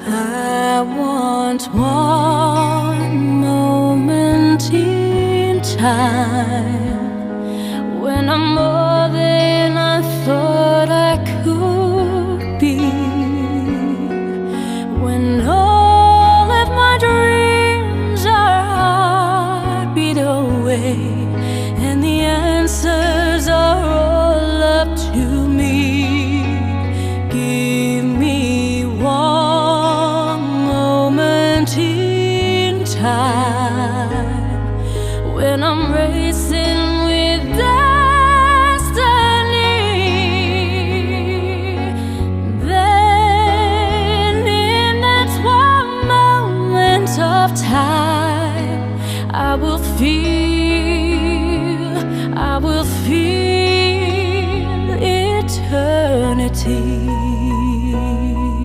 I want one moment in time when I'm more than I thought I could be, when all of my dreams are heartbeat away and the answers are all up to me. Give me one moment in time when I'm racing with destiny. Then in that one moment of time I will feel